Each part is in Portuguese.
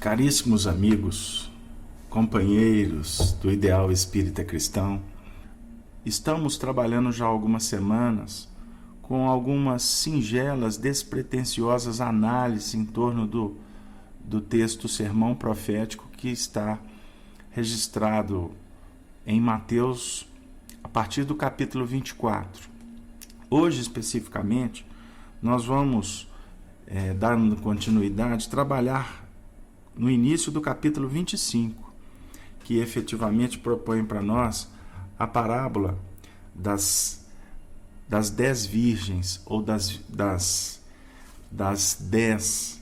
Caríssimos amigos, companheiros do Ideal Espírita Cristão, estamos trabalhando já há algumas semanas com algumas singelas, despretensiosas análises em torno do texto Sermão Profético que está registrado em Mateus, a partir do capítulo 24. Hoje, especificamente, nós vamos, dando continuidade, trabalhar no início do capítulo 25, que efetivamente propõe para nós a parábola das 10 virgens, ou das 10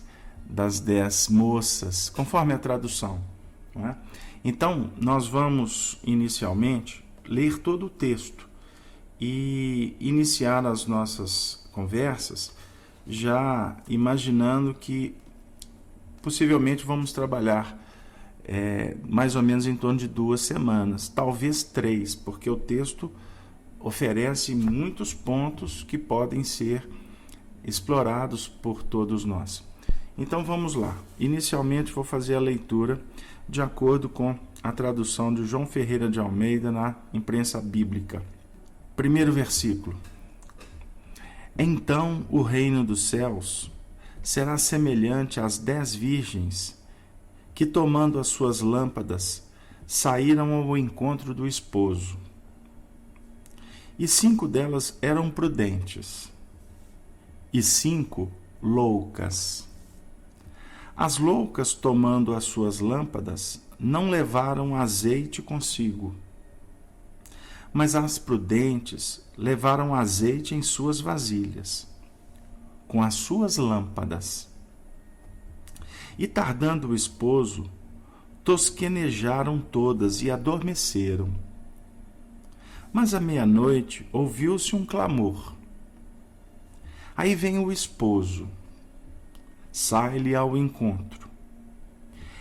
moças, conforme a tradução. Não é? Então, nós vamos inicialmente ler todo o texto e iniciar as nossas conversas já imaginando que possivelmente vamos trabalhar mais ou menos em torno de 2 semanas, talvez 3, porque o texto oferece muitos pontos que podem ser explorados por todos nós. Então vamos lá. Inicialmente vou fazer a leitura de acordo com a tradução de João Ferreira de Almeida na imprensa bíblica. Primeiro versículo. Então o reino dos céus será semelhante às 10 virgens que, tomando as suas lâmpadas, saíram ao encontro do esposo. E 5 delas eram prudentes, e 5 loucas. As loucas, tomando as suas lâmpadas, não levaram azeite consigo, mas as prudentes levaram azeite em suas vasilhas, com as suas lâmpadas. E tardando o esposo, tosquenejaram todas e adormeceram. Mas à meia-noite ouviu-se um clamor. Aí vem o esposo, sai-lhe ao encontro.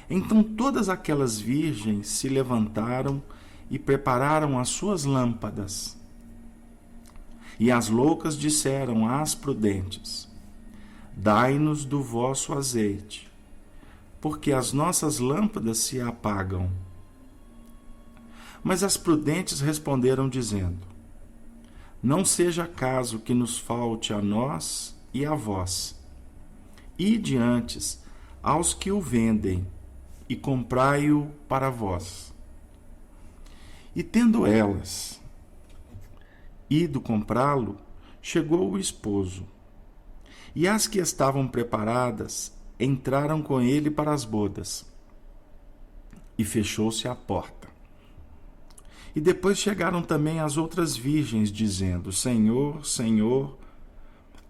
Então todas aquelas virgens se levantaram e prepararam as suas lâmpadas. E as loucas disseram às prudentes: Dai-nos do vosso azeite, porque as nossas lâmpadas se apagam. Mas as prudentes responderam, dizendo: Não seja caso que nos falte a nós e a vós. Ide antes aos que o vendem, e comprai-o para vós. E tendo elas ido comprá-lo, chegou o esposo. E as que estavam preparadas entraram com ele para as bodas. E fechou-se a porta. E depois chegaram também as outras virgens, dizendo: Senhor, Senhor,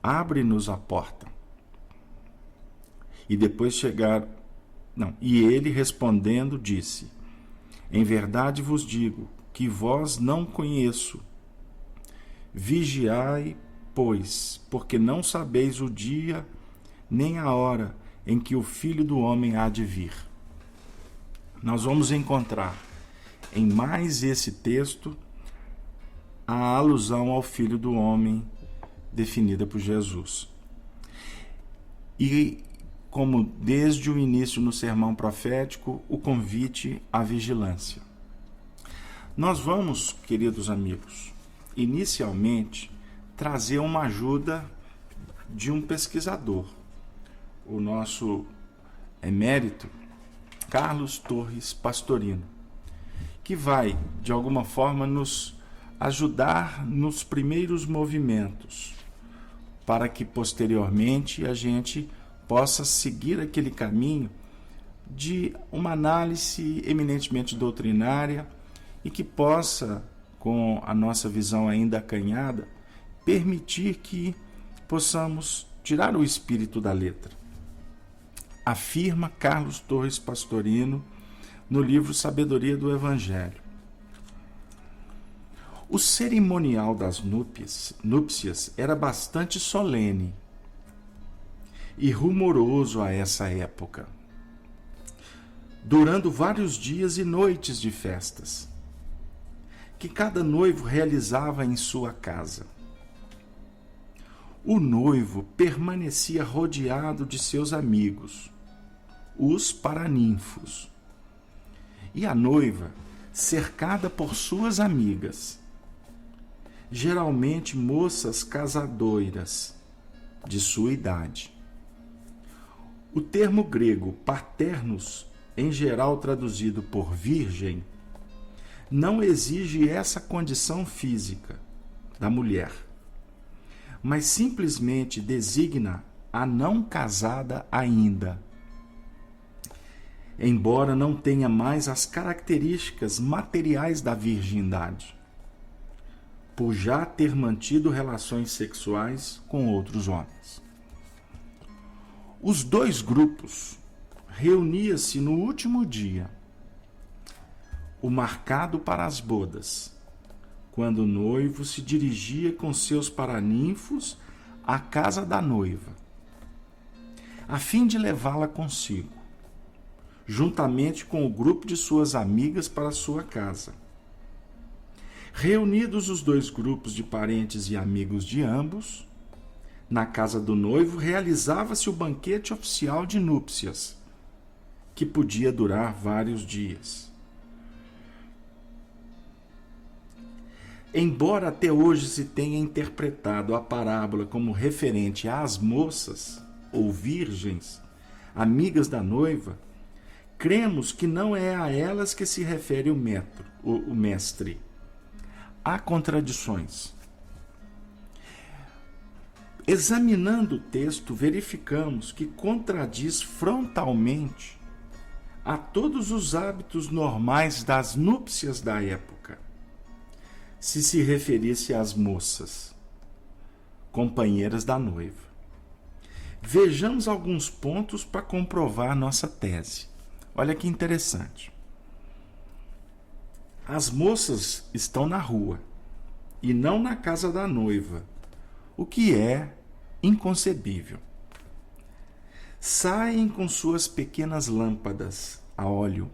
abre-nos a porta. E depois chegaram... E ele, respondendo, disse: Em verdade vos digo que vós não conheço. Vigiai, pois, porque não sabeis o dia nem a hora em que o Filho do Homem há de vir. Nós vamos encontrar em mais esse texto a alusão ao Filho do Homem definida por Jesus. E como desde o início no sermão profético, o convite à vigilância. Nós vamos, queridos amigos, inicialmente trazer uma ajuda de um pesquisador, o nosso emérito Carlos Torres Pastorino, que vai, de alguma forma, nos ajudar nos primeiros movimentos, para que posteriormente a gente possa seguir aquele caminho de uma análise eminentemente doutrinária e que possa, com a nossa visão ainda acanhada, permitir que possamos tirar o espírito da letra. Afirma Carlos Torres Pastorino no livro Sabedoria do Evangelho. O cerimonial das núpcias era bastante solene e rumoroso a essa época, durando vários dias e noites de festas, que cada noivo realizava em sua casa. O noivo permanecia rodeado de seus amigos, os paraninfos. E a noiva, cercada por suas amigas, geralmente moças casadoiras de sua idade. O termo grego paternos, em geral traduzido por virgem, não exige essa condição física da mulher, mas simplesmente designa a não casada ainda, embora não tenha mais as características materiais da virgindade, por já ter mantido relações sexuais com outros homens. Os dois grupos reuniam-se no último dia, o marcado para as bodas, quando o noivo se dirigia com seus paraninfos à casa da noiva, a fim de levá-la consigo, juntamente com o grupo de suas amigas para sua casa. Reunidos os dois grupos de parentes e amigos de ambos, na casa do noivo realizava-se o banquete oficial de núpcias, que podia durar vários dias. Embora até hoje se tenha interpretado a parábola como referente às moças ou virgens, amigas da noiva, cremos que não é a elas que se refere o mestre. Há contradições. Examinando o texto, verificamos que contradiz frontalmente a todos os hábitos normais das núpcias da época, se referisse às moças, companheiras da noiva. Vejamos alguns pontos para comprovar nossa tese. Olha que interessante. As moças estão na rua e não na casa da noiva, o que é inconcebível. Saem com suas pequenas lâmpadas a óleo,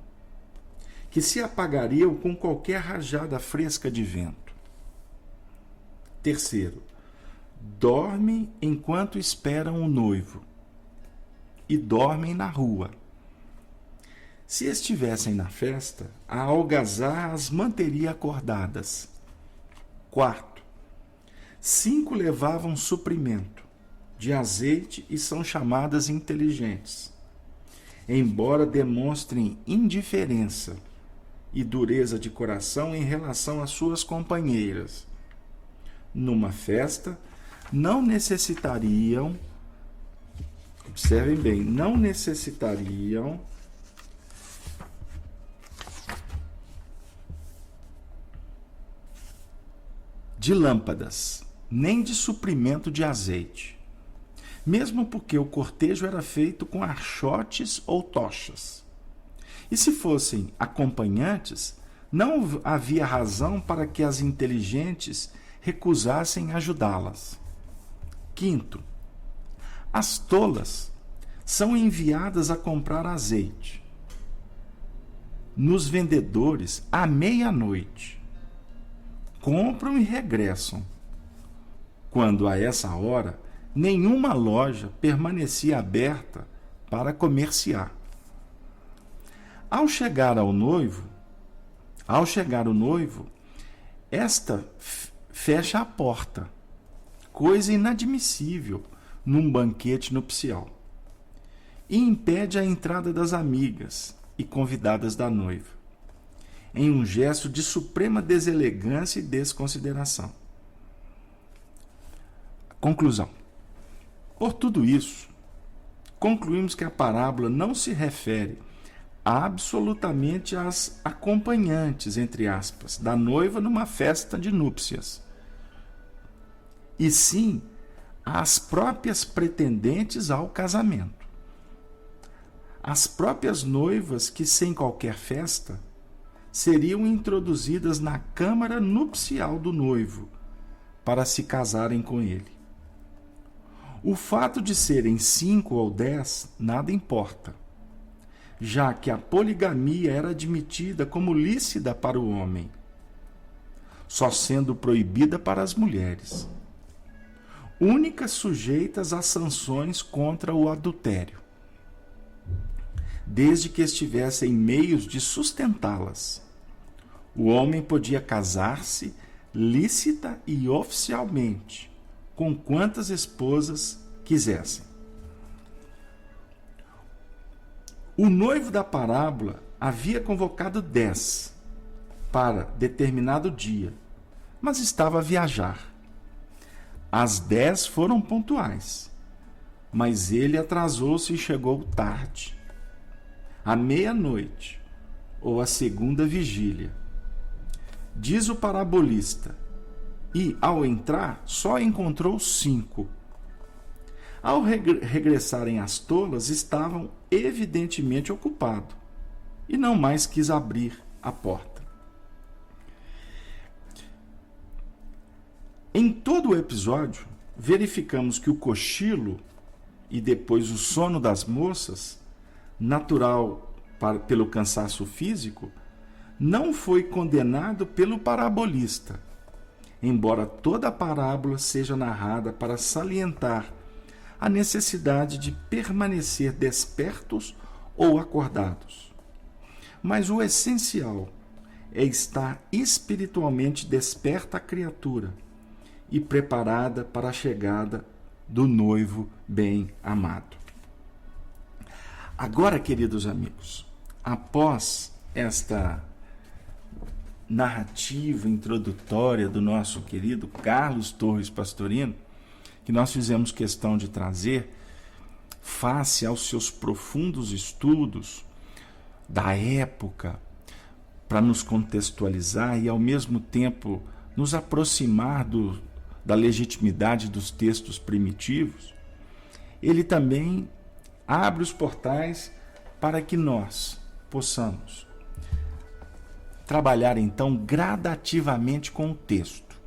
que se apagariam com qualquer rajada fresca de vento. Terceiro, dormem enquanto esperam o noivo e dormem na rua. Se estivessem na festa, a algazarra as manteria acordadas. Quarto, 5 levavam suprimento de azeite e são chamadas inteligentes, embora demonstrem indiferença e dureza de coração em relação às suas companheiras. Numa festa, não necessitariam, observem bem, não necessitariam de lâmpadas, nem de suprimento de azeite, mesmo porque o cortejo era feito com archotes ou tochas. E se fossem acompanhantes, não havia razão para que as inteligentes recusassem ajudá-las. Quinto, as tolas são enviadas a comprar azeite nos vendedores à meia-noite. Compram e regressam, quando a essa hora nenhuma loja permanecia aberta para comerciar. Ao chegar o noivo, esta fecha a porta, coisa inadmissível num banquete nupcial, e impede a entrada das amigas e convidadas da noiva, em um gesto de suprema deselegância e desconsideração. Conclusão. Por tudo isso, concluímos que a parábola não se refere absolutamente às acompanhantes, entre aspas, da noiva numa festa de núpcias, e sim às próprias pretendentes ao casamento. As próprias noivas que, sem qualquer festa, seriam introduzidas na câmara nupcial do noivo para se casarem com ele. O fato de serem 5 ou 10 nada importa, já que a poligamia era admitida como lícita para o homem, só sendo proibida para as mulheres, únicas sujeitas a sanções contra o adultério. desde que estivesse em meios de sustentá-las. O homem podia casar-se lícita e oficialmente com quantas esposas quisessem. O noivo da parábola havia convocado 10 para determinado dia, mas estava a viajar. As 10 foram pontuais, mas ele atrasou-se e chegou tarde, à meia-noite ou à segunda vigília. Diz o parabolista, e ao entrar só encontrou 5. Ao regressarem as tolas, estavam evidentemente ocupados e não mais quis abrir a porta. Em todo o episódio, verificamos que o cochilo e depois o sono das moças, natural pelo cansaço físico, não foi condenado pelo parabolista, embora toda a parábola seja narrada para salientar a necessidade de permanecer despertos ou acordados. Mas o essencial é estar espiritualmente desperta a criatura e preparada para a chegada do noivo bem-amado. Agora, queridos amigos, após esta narrativa introdutória do nosso querido Carlos Torres Pastorino, que nós fizemos questão de trazer, face aos seus profundos estudos da época, para nos contextualizar e, ao mesmo tempo, nos aproximar da legitimidade dos textos primitivos, ele também abre os portais para que nós possamos trabalhar, então, gradativamente com o texto.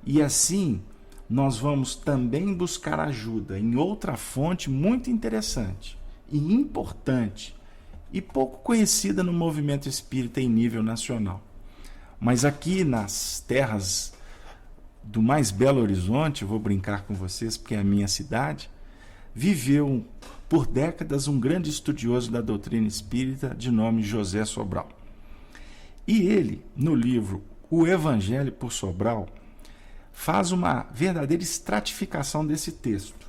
E assim, nós vamos também buscar ajuda em outra fonte muito interessante e importante e pouco conhecida no movimento espírita em nível nacional. Mas aqui nas terras do mais Belo Horizonte, vou brincar com vocês porque é a minha cidade, viveu por décadas um grande estudioso da doutrina espírita de nome José Sobral. E ele, no livro O Evangelho por Sobral, faz uma verdadeira estratificação desse texto,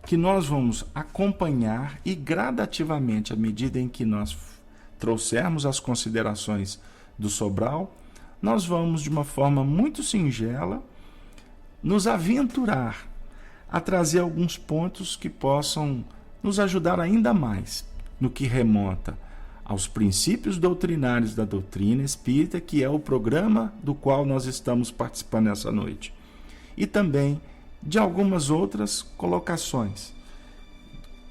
que nós vamos acompanhar e gradativamente, à medida em que nós trouxermos as considerações do Sobral, nós vamos, de uma forma muito singela, nos aventurar a trazer alguns pontos que possam nos ajudar ainda mais no que remonta aos princípios doutrinários da doutrina espírita, que é o programa do qual nós estamos participando essa noite, e também de algumas outras colocações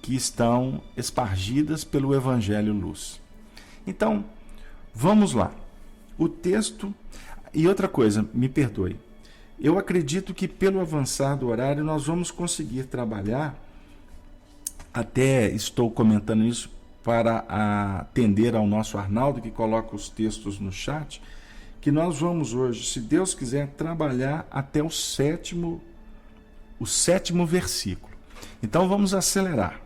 que estão espargidas pelo Evangelho Luz. Então, vamos lá. O texto... E outra coisa, me perdoe, eu acredito que pelo avançar do horário nós vamos conseguir trabalhar, até estou comentando isso para atender ao nosso Arnaldo, que coloca os textos no chat, que nós vamos hoje, se Deus quiser, trabalhar até o sétimo versículo. Então vamos acelerar.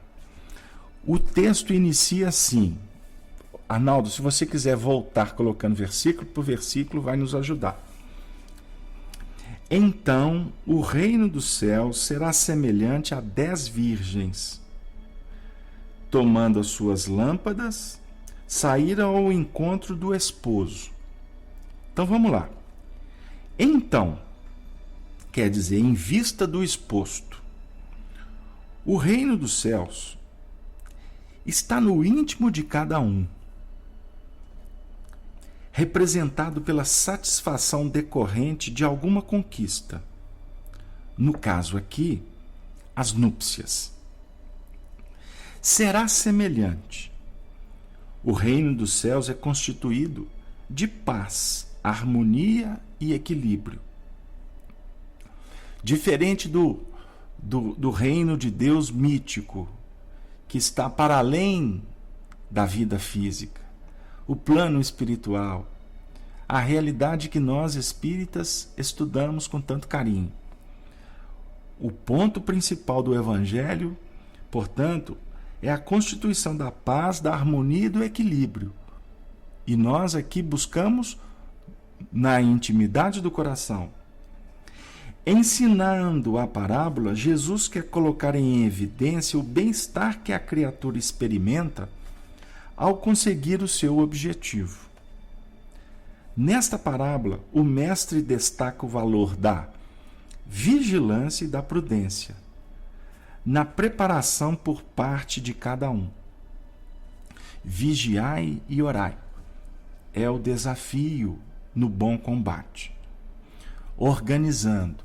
O texto inicia assim. Arnaldo, se você quiser voltar colocando versículo por versículo, vai nos ajudar. Então o reino dos céus será semelhante a 10 virgens, tomando as suas lâmpadas, saíram ao encontro do esposo. Então vamos lá. Então, quer dizer, em vista do exposto, o reino dos céus está no íntimo de cada um, representado pela satisfação decorrente de alguma conquista. No caso aqui, as núpcias. Será semelhante. O reino dos céus é constituído de paz, harmonia e equilíbrio. Diferente do reino de Deus mítico, que está para além da vida física, o plano espiritual, a realidade que nós espíritas estudamos com tanto carinho. O ponto principal do Evangelho, portanto, é a constituição da paz, da harmonia e do equilíbrio. E nós aqui buscamos na intimidade do coração. Ensinando a parábola, Jesus quer colocar em evidência o bem-estar que a criatura experimenta ao conseguir o seu objetivo. Nesta parábola, o mestre destaca o valor da vigilância e da prudência na preparação por parte de cada um. Vigiai e orai é o desafio no bom combate. Organizando,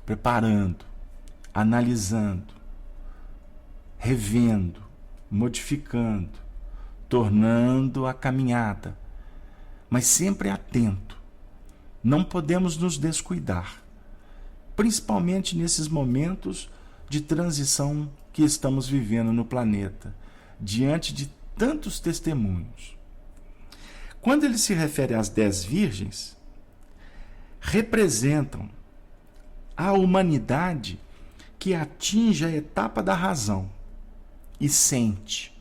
preparando, analisando, revendo, modificando, tornando a caminhada, mas sempre atento. Não podemos nos descuidar, principalmente nesses momentos de transição que estamos vivendo no planeta, diante de tantos testemunhos. Quando ele se refere às 10 virgens, representam a humanidade que atinge a etapa da razão e sente,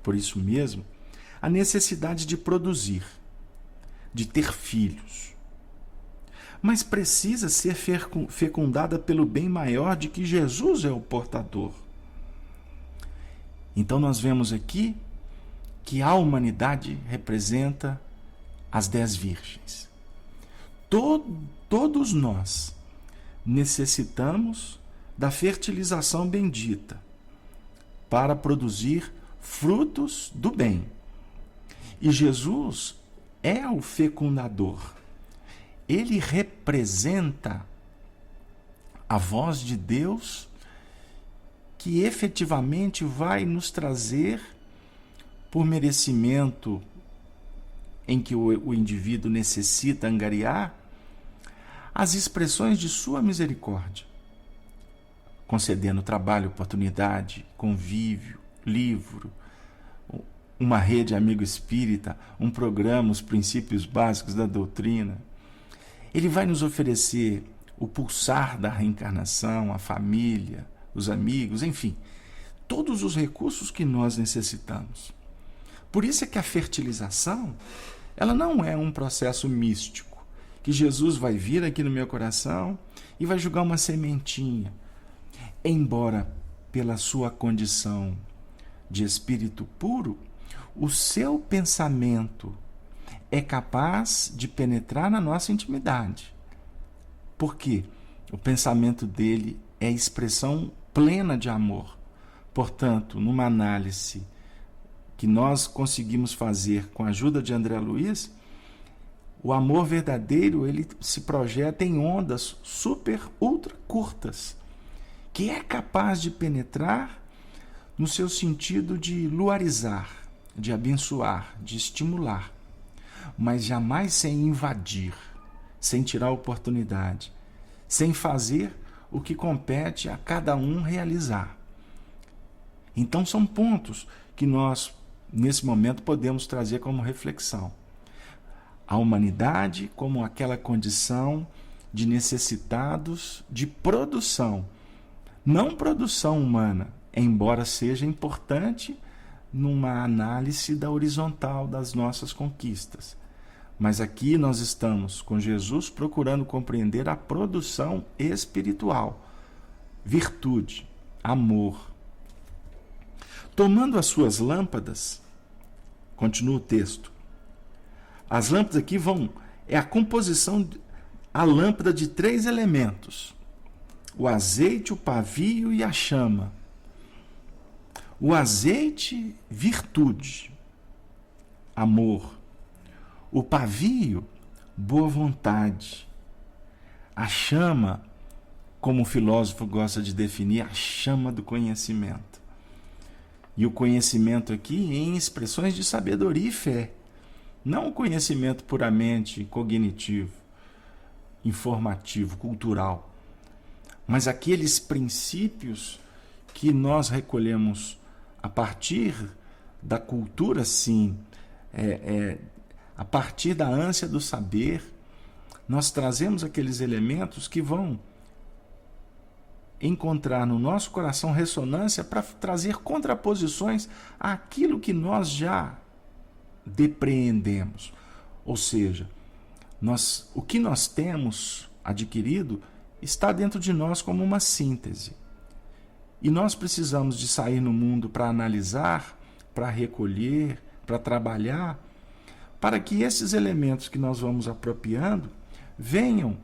por isso mesmo, a necessidade de produzir, de ter filhos. Mas precisa ser fecundada pelo bem maior de que Jesus é o portador. Então nós vemos aqui que a humanidade representa as 10 virgens. Todos nós necessitamos da fertilização bendita para produzir frutos do bem. E Jesus é o fecundador. Ele representa a voz de Deus que efetivamente vai nos trazer, por merecimento em que o indivíduo necessita angariar, as expressões de sua misericórdia, concedendo trabalho, oportunidade, convívio, livro, uma rede amigo espírita, um programa, os princípios básicos da doutrina. Ele vai nos oferecer o pulsar da reencarnação, a família, os amigos, enfim, todos os recursos que nós necessitamos. Por isso é que a fertilização, ela não é um processo místico, que Jesus vai vir aqui no meu coração e vai jogar uma sementinha. Embora pela sua condição de espírito puro, o seu pensamento é capaz de penetrar na nossa intimidade. Por quê? O pensamento dele é expressão plena de amor. Portanto, numa análise que nós conseguimos fazer com a ajuda de André Luiz, o amor verdadeiro, ele se projeta em ondas super, ultra curtas, que é capaz de penetrar no seu sentido de luarizar, de abençoar, de estimular, mas jamais sem invadir, sem tirar a oportunidade, sem fazer o que compete a cada um realizar. Então são pontos que nós, nesse momento, podemos trazer como reflexão. A humanidade como aquela condição de necessitados de produção, não produção humana, embora seja importante numa análise da horizontal das nossas conquistas. Mas aqui nós estamos com Jesus procurando compreender a produção espiritual, virtude, amor. Tomando as suas lâmpadas, continua o texto. As lâmpadas aqui é a composição, a lâmpada de 3 elementos: o azeite, o pavio e a chama. O azeite, virtude, amor. O pavio, boa vontade. A chama, como o filósofo gosta de definir, a chama do conhecimento. E o conhecimento aqui em expressões de sabedoria e fé. Não o conhecimento puramente cognitivo, informativo, cultural. Mas aqueles princípios que nós recolhemos a partir da cultura, sim, a partir da ânsia do saber, nós trazemos aqueles elementos que vão encontrar no nosso coração ressonância para trazer contraposições àquilo que nós já depreendemos. Ou seja, o que nós temos adquirido está dentro de nós como uma síntese. E nós precisamos de sair no mundo para analisar, para recolher, para trabalhar, para que esses elementos que nós vamos apropriando venham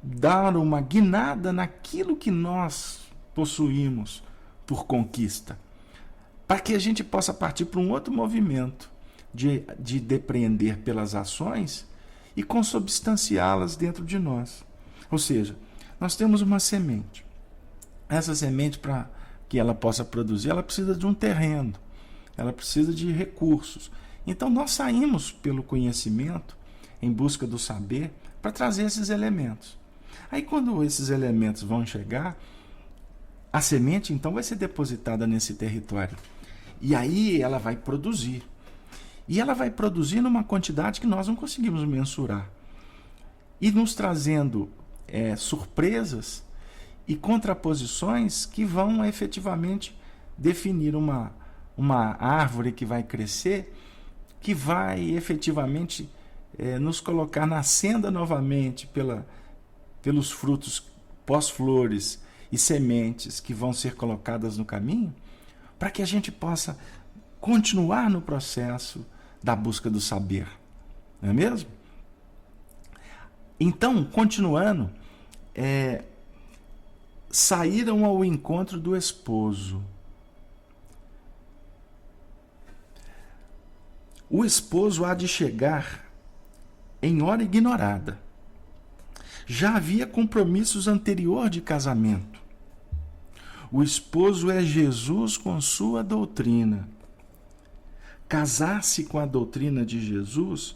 dar uma guinada naquilo que nós possuímos por conquista, para que a gente possa partir para um outro movimento de depreender pelas ações e consubstanciá-las dentro de nós. Ou seja, nós temos uma semente. Essa semente, para que ela possa produzir, ela precisa de um terreno, ela precisa de recursos. Então nós saímos pelo conhecimento, em busca do saber, para trazer esses elementos. Aí quando esses elementos vão chegar, a semente então vai ser depositada nesse território. E aí ela vai produzir. E ela vai produzir numa quantidade que nós não conseguimos mensurar. E nos trazendo surpresas e contraposições que vão efetivamente definir uma árvore que vai crescer, que vai efetivamente nos colocar na senda novamente pelos frutos pós-flores e sementes que vão ser colocadas no caminho, para que a gente possa continuar no processo da busca do saber. Não é mesmo? Então, continuando, saíram ao encontro do esposo. O esposo há de chegar em hora ignorada. Já havia compromissos anterior de casamento. O esposo é Jesus com sua doutrina. Casar-se com a doutrina de Jesus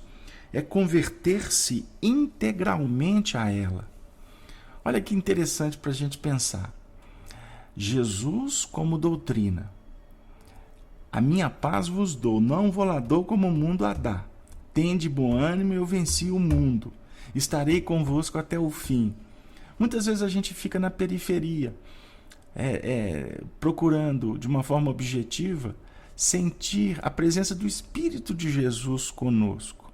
é converter-se integralmente a ela. Olha que interessante para a gente pensar. Jesus como doutrina. A minha paz vos dou, não vou lá dou como o mundo a dá. Tende bom ânimo, eu venci o mundo. Estarei convosco até o fim. Muitas vezes a gente fica na periferia, procurando de uma forma objetiva sentir a presença do Espírito de Jesus conosco.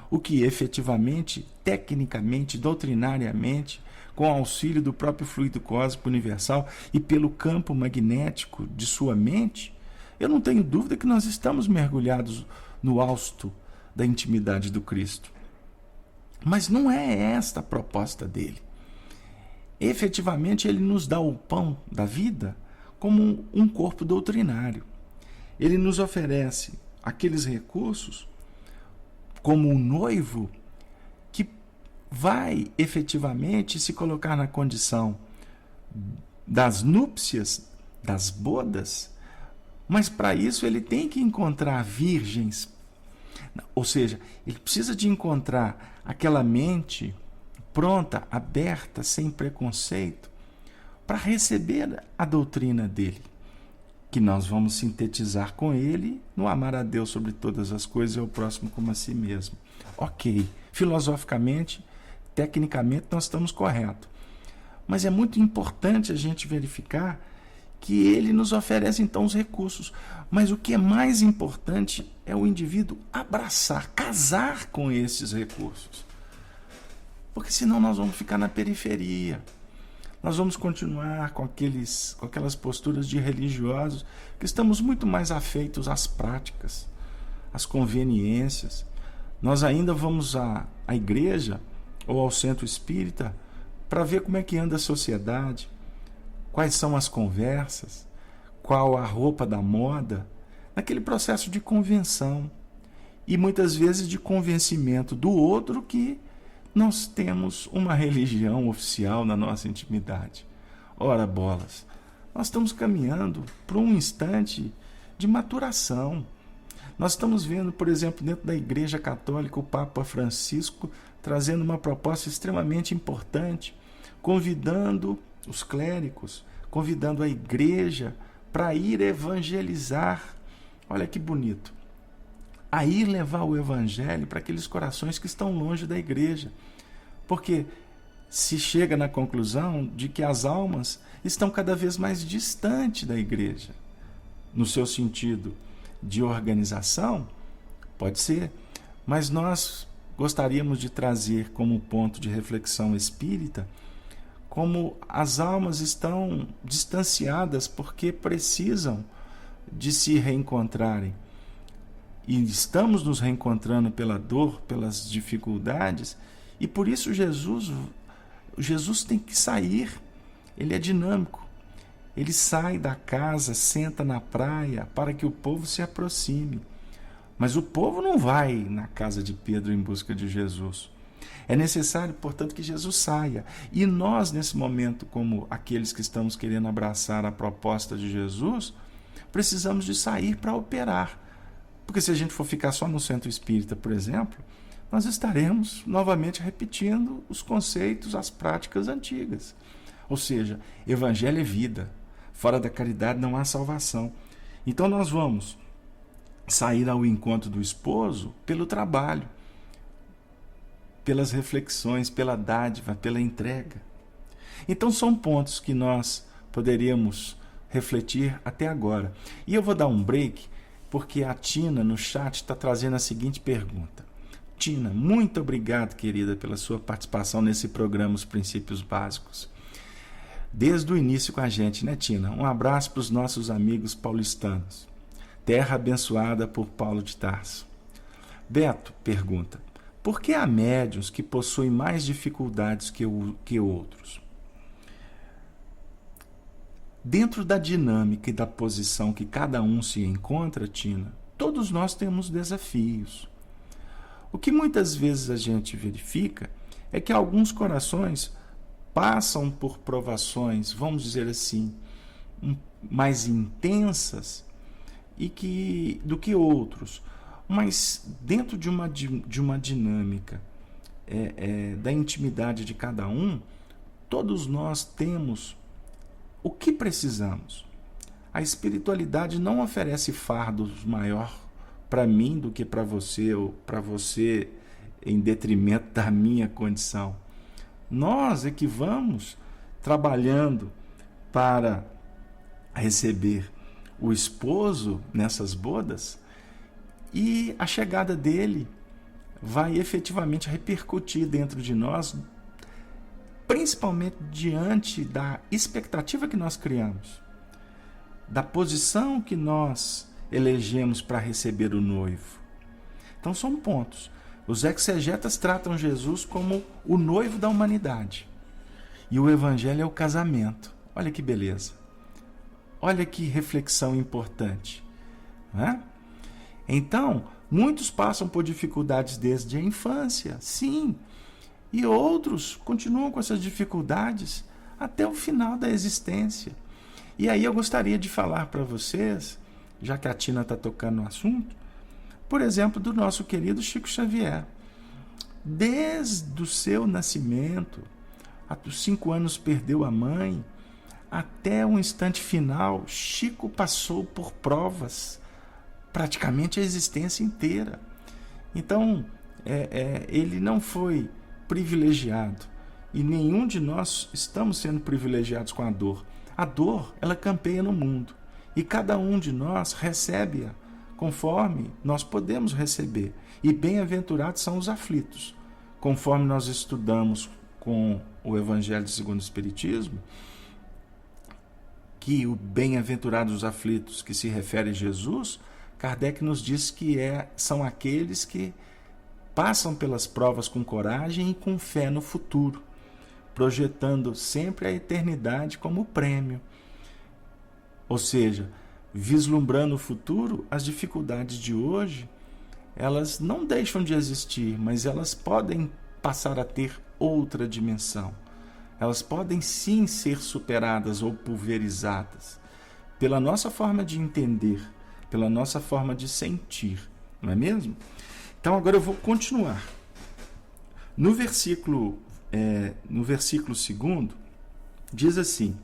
O que efetivamente, tecnicamente, doutrinariamente, com auxílio do próprio fluido cósmico universal e pelo campo magnético de sua mente, eu não tenho dúvida que nós estamos mergulhados no hausto da intimidade do Cristo. Mas não é esta a proposta dele. Efetivamente, ele nos dá o pão da vida como um corpo doutrinário. Ele nos oferece aqueles recursos como um noivo que vai efetivamente se colocar na condição das núpcias, das bodas, mas para isso ele tem que encontrar virgens, ou seja, ele precisa de encontrar aquela mente pronta, aberta, sem preconceito, para receber a doutrina dele, que nós vamos sintetizar com ele no amar a Deus sobre todas as coisas e ao próximo como a si mesmo. Ok, filosoficamente, tecnicamente nós estamos corretos, mas é muito importante a gente verificar que ele nos oferece então os recursos, mas o que é mais importante é o indivíduo abraçar, casar com esses recursos, porque senão nós vamos ficar na periferia. Nós vamos continuar com aquelas posturas de religiosos que estamos muito mais afeitos às práticas, às conveniências. Nós ainda vamos à igreja ou ao centro espírita para ver como é que anda a sociedade, quais são as conversas, qual a roupa da moda, naquele processo de convenção e muitas vezes de convencimento do outro que nós temos uma religião oficial na nossa intimidade. Ora bolas, nós estamos caminhando para um instante de maturação. Nós estamos vendo, por exemplo, dentro da Igreja Católica, o Papa Francisco trazendo uma proposta extremamente importante, convidando os clérigos, convidando a igreja para ir evangelizar. Olha que bonito. A ir levar o evangelho para aqueles corações que estão longe da igreja. Porque se chega na conclusão de que as almas estão cada vez mais distantes da igreja. No seu sentido de organização, pode ser, mas nós gostaríamos de trazer como ponto de reflexão espírita como as almas estão distanciadas porque precisam de se reencontrarem. E estamos nos reencontrando pela dor, pelas dificuldades, e por isso Jesus tem que sair. Ele é dinâmico. Ele sai da casa, senta na praia para que o povo se aproxime. Mas o povo não vai na casa de Pedro em busca de Jesus. É necessário, portanto, que Jesus saia. E nós, nesse momento, como aqueles que estamos querendo abraçar a proposta de Jesus, precisamos de sair para operar. Porque se a gente for ficar só no centro espírita, por exemplo, nós estaremos novamente repetindo os conceitos, as práticas antigas. Ou seja, evangelho é vida. Fora da caridade não há salvação. Então nós vamos sair ao encontro do esposo pelo trabalho, pelas reflexões, pela dádiva, pela entrega. Então são pontos que nós poderíamos refletir até agora. E eu vou dar um break, porque a Tina no chat está trazendo a seguinte pergunta. Tina, muito obrigado, querida, pela sua participação nesse programa Os Princípios Básicos. Desde o início com a gente, né, Tina? Um abraço para os nossos amigos paulistanos. Terra abençoada por Paulo de Tarso. Beto pergunta, por que há médiuns que possuem mais dificuldades que outros? Dentro da dinâmica e da posição que cada um se encontra, Tina, todos nós temos desafios. O que muitas vezes a gente verifica é que alguns corações passam por provações, vamos dizer assim, mais intensas do que outros. Mas dentro de uma dinâmica da intimidade de cada um, todos nós temos o que precisamos. A espiritualidade não oferece fardos maior para mim do que para você, ou para você em detrimento da minha condição. Nós é que vamos trabalhando para receber o esposo nessas bodas, e a chegada dele vai efetivamente repercutir dentro de nós, principalmente diante da expectativa que nós criamos, da posição que nós elegemos para receber o noivo. Então são pontos. Os exegetas tratam Jesus como o noivo da humanidade. E o evangelho é o casamento. Olha que beleza. Olha que reflexão importante. Não é? Então, muitos passam por dificuldades desde a infância, sim. E outros continuam com essas dificuldades até o final da existência. E aí eu gostaria de falar para vocês, já que a Tina está tocando no assunto, por exemplo, do nosso querido Chico Xavier. Desde o seu nascimento, aos 5 anos perdeu a mãe, até o instante final, Chico passou por provas praticamente a existência inteira. Então, ele não foi privilegiado, e nenhum de nós estamos sendo privilegiados com a dor. A dor, ela campeia no mundo, e cada um de nós recebe-a conforme nós podemos receber. E bem-aventurados são os aflitos. Conforme nós estudamos com o Evangelho segundo o Espiritismo, que o bem-aventurados os aflitos, que se refere a Jesus, Kardec nos diz que são aqueles que passam pelas provas com coragem e com fé no futuro, projetando sempre a eternidade como prêmio. Ou seja, vislumbrando o futuro, as dificuldades de hoje, elas não deixam de existir, mas elas podem passar a ter outra dimensão. Elas podem sim ser superadas ou pulverizadas pela nossa forma de entender, pela nossa forma de sentir, não é mesmo? Então agora eu vou continuar. No versículo 2, diz assim: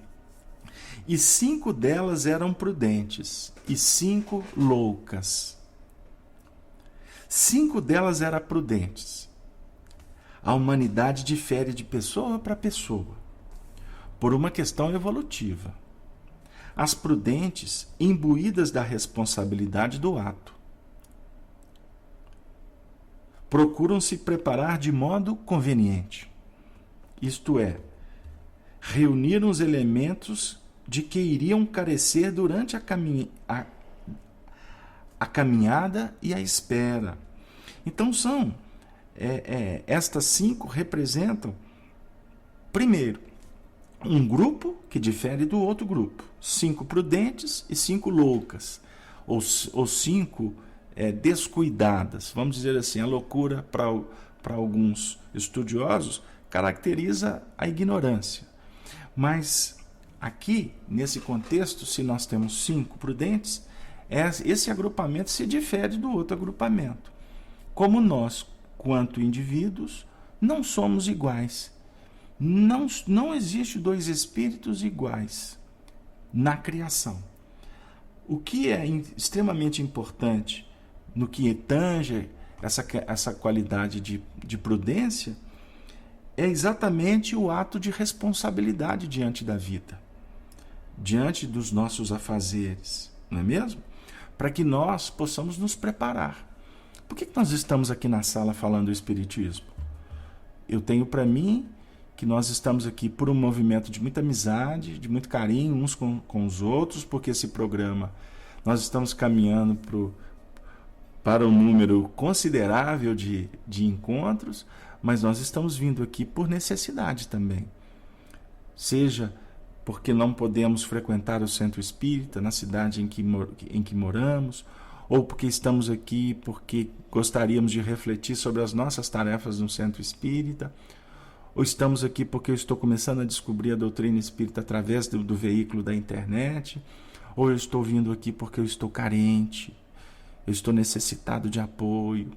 e 5 delas eram prudentes, e 5 loucas. 5 delas eram prudentes. A humanidade difere de pessoa para pessoa, por uma questão evolutiva. As prudentes, imbuídas da responsabilidade do ato, procuram se preparar de modo conveniente, isto é, reunir os elementos de que iriam carecer durante a caminhada e a espera. Então estas 5 representam, primeiro, um grupo que difere do outro grupo. 5 prudentes e 5 loucas, ou 5 descuidadas. Vamos dizer assim, a loucura para alguns estudiosos caracteriza a ignorância. Mas aqui, nesse contexto, se nós temos 5 prudentes, esse agrupamento se difere do outro agrupamento. Como nós, quanto indivíduos, não somos iguais. Não existe 2 espíritos iguais na criação. O que é extremamente importante no que tange essa qualidade de prudência é exatamente o ato de responsabilidade diante da vida, diante dos nossos afazeres, não é mesmo? Para que nós possamos nos preparar. Por que nós estamos aqui na sala falando do Espiritismo? Eu tenho para mim que nós estamos aqui por um movimento de muita amizade, de muito carinho uns com os outros, porque esse programa nós estamos caminhando para um número considerável de encontros, mas nós estamos vindo aqui por necessidade também. Seja porque não podemos frequentar o centro espírita na cidade em que moramos, ou porque estamos aqui porque gostaríamos de refletir sobre as nossas tarefas no centro espírita, ou estamos aqui porque eu estou começando a descobrir a doutrina espírita através do veículo da internet, ou eu estou vindo aqui porque eu estou carente, eu estou necessitado de apoio,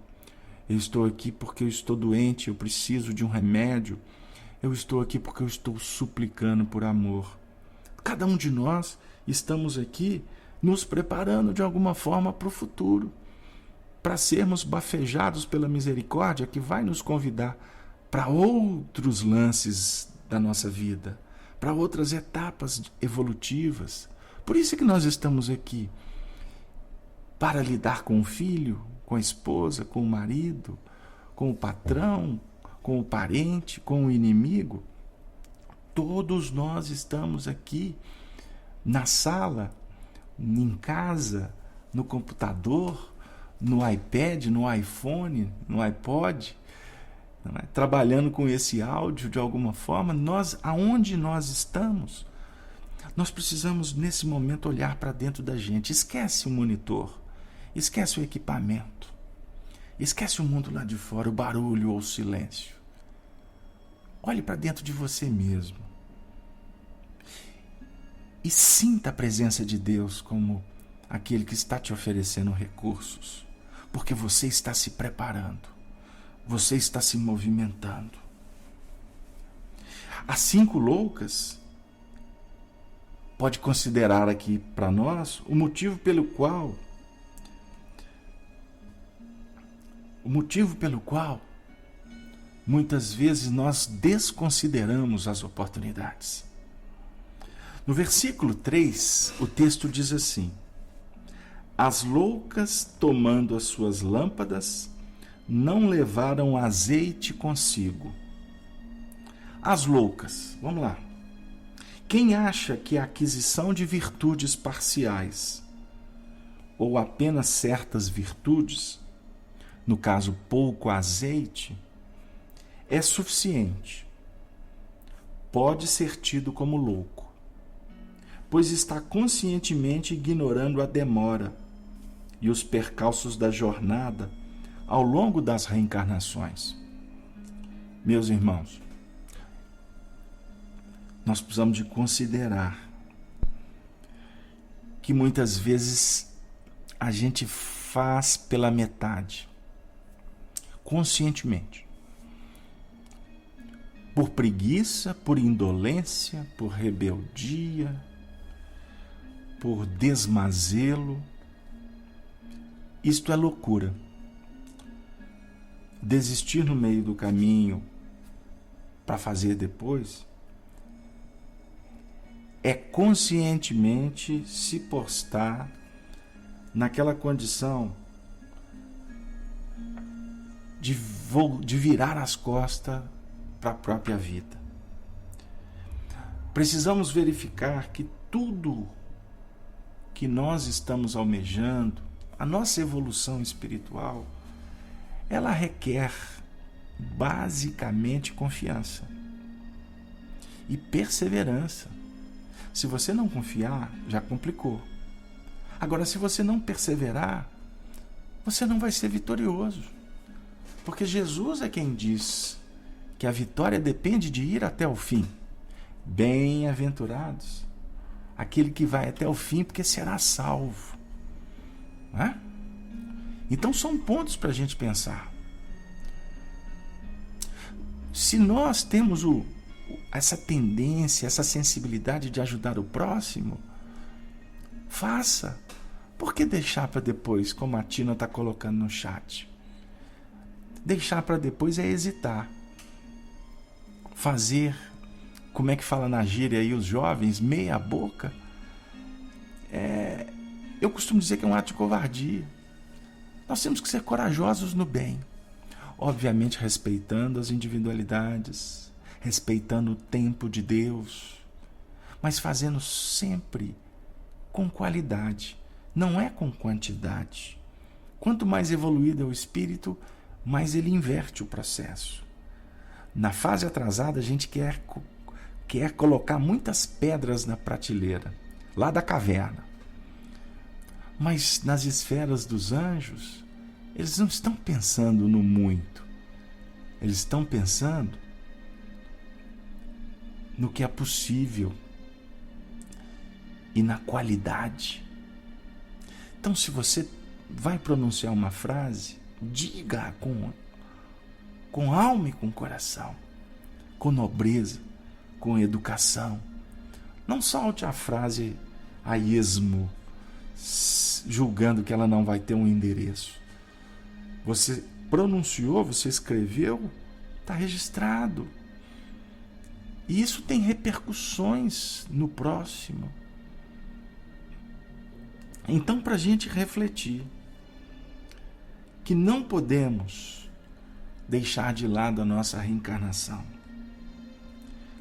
eu estou aqui porque eu estou doente, eu preciso de um remédio, eu estou aqui porque eu estou suplicando por amor. Cada um de nós estamos aqui nos preparando de alguma forma para o futuro, para sermos bafejados pela misericórdia que vai nos convidar para outros lances da nossa vida, para outras etapas evolutivas. Por isso que nós estamos aqui, para lidar com o filho, com a esposa, com o marido, com o patrão, com o parente, com o inimigo. Todos nós estamos aqui na sala, em casa, no computador, no iPad, no iPhone, no iPod, trabalhando com esse áudio de alguma forma. Aonde nós estamos, nós precisamos nesse momento olhar para dentro da gente. Esquece o monitor, esquece o equipamento, esquece o mundo lá de fora, o barulho ou o silêncio. Olhe para dentro de você mesmo e sinta a presença de Deus como aquele que está te oferecendo recursos, porque você está se preparando, você está se movimentando. As 5 loucas pode considerar aqui para nós o motivo pelo qual muitas vezes nós desconsideramos as oportunidades. No versículo 3, o texto diz assim: as loucas, tomando as suas lâmpadas, não levaram azeite consigo. As loucas, vamos lá. Quem acha que a aquisição de virtudes parciais, ou apenas certas virtudes, no caso pouco azeite, é suficiente, pode ser tido como louco, pois está conscientemente ignorando a demora e os percalços da jornada ao longo das reencarnações. Meus irmãos, nós precisamos de considerar que muitas vezes a gente faz pela metade, conscientemente, por preguiça, por indolência, por rebeldia, por desmazelo. Isto é loucura. Desistir no meio do caminho para fazer depois é conscientemente se postar naquela condição de virar as costas para a própria vida. Precisamos verificar que tudo que nós estamos almejando, a nossa evolução espiritual, ela requer basicamente confiança e perseverança. Se você não confiar, já complicou. Agora, se você não perseverar, você não vai ser vitorioso. Porque Jesus é quem diz que a vitória depende de ir até o fim. Bem-aventurados aquele que vai até o fim, porque será salvo. Não é? Então são pontos para a gente pensar. Se nós temos essa tendência, essa sensibilidade de ajudar o próximo, faça. Por que deixar para depois, como a Tina está colocando no chat? Deixar para depois é hesitar. Fazer, como é que fala na gíria aí os jovens, meia boca, eu costumo dizer que é um ato de covardia. Nós temos que ser corajosos no bem, obviamente respeitando as individualidades, respeitando o tempo de Deus, mas fazendo sempre com qualidade, não é com quantidade. Quanto mais evoluído é o espírito, mais ele inverte o processo. Na fase atrasada, a gente quer colocar muitas pedras na prateleira, lá da caverna. Mas nas esferas dos anjos, eles não estão pensando no muito. Eles estão pensando no que é possível e na qualidade. Então, se você vai pronunciar uma frase, diga com alma e com coração, com nobreza, com educação. Não solte a frase a esmo, julgando que ela não vai ter um endereço. Você pronunciou, você escreveu, está registrado. E isso tem repercussões no próximo. Então, para a gente refletir que não podemos deixar de lado a nossa reencarnação.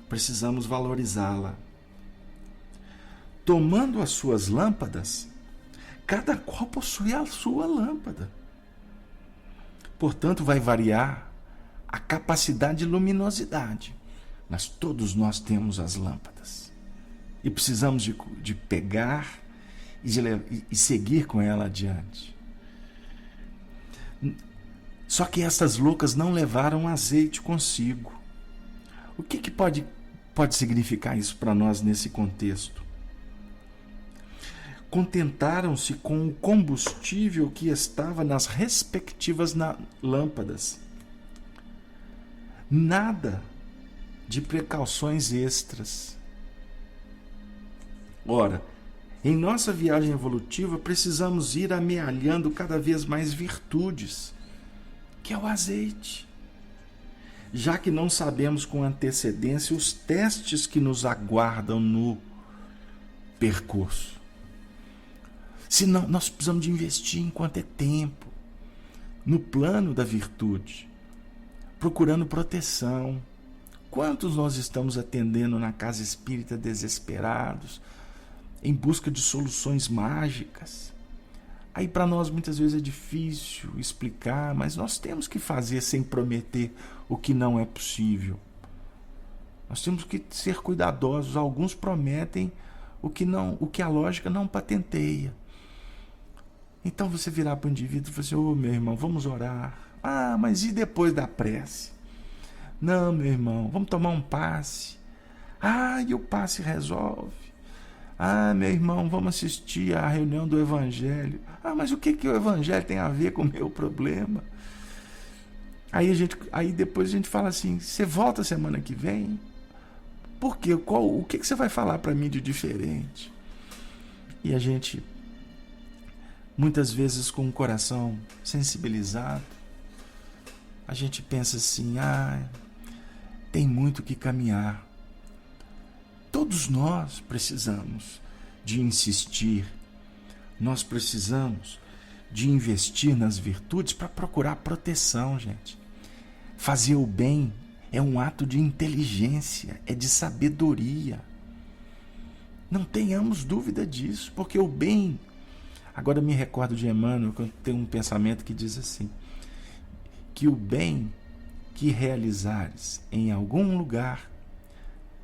Precisamos valorizá-la. Tomando as suas lâmpadas, cada qual possui a sua lâmpada. Portanto, vai variar a capacidade de luminosidade, mas todos nós temos as lâmpadas. E precisamos de pegar e seguir com ela adiante. Só que essas loucas não levaram azeite consigo. O que pode significar isso para nós nesse contexto? Contentaram-se com o combustível que estava nas respectivas lâmpadas. Nada de precauções extras. Ora, em nossa viagem evolutiva, precisamos ir amealhando cada vez mais virtudes, que é o azeite. Já que não sabemos com antecedência os testes que nos aguardam no percurso. Senão, nós precisamos de investir enquanto é tempo, no plano da virtude, procurando proteção. Quantos nós estamos atendendo na casa espírita desesperados, em busca de soluções mágicas? Aí para nós muitas vezes é difícil explicar, mas nós temos que fazer sem prometer o que não é possível. Nós temos que ser cuidadosos. Alguns prometem o que a lógica não patenteia. Então você virar para o indivíduo e falar assim: ô meu irmão, vamos orar. Ah, mas e depois da prece? Não, meu irmão, vamos tomar um passe. Ah, e o passe resolve. Ah, meu irmão, vamos assistir à reunião do Evangelho. Ah, mas o que o Evangelho tem a ver com o meu problema? Aí depois a gente fala assim: você volta semana que vem? Por quê? O que você vai falar para mim de diferente? E a gente, muitas vezes com o coração sensibilizado, a gente pensa assim: tem muito que caminhar. Todos nós precisamos de insistir, nós precisamos de investir nas virtudes para procurar proteção, gente. Fazer o bem é um ato de inteligência, é de sabedoria. Não tenhamos dúvida disso, porque o bem... Agora me recordo de Emmanuel, que tem um pensamento que diz assim, que o bem que realizares em algum lugar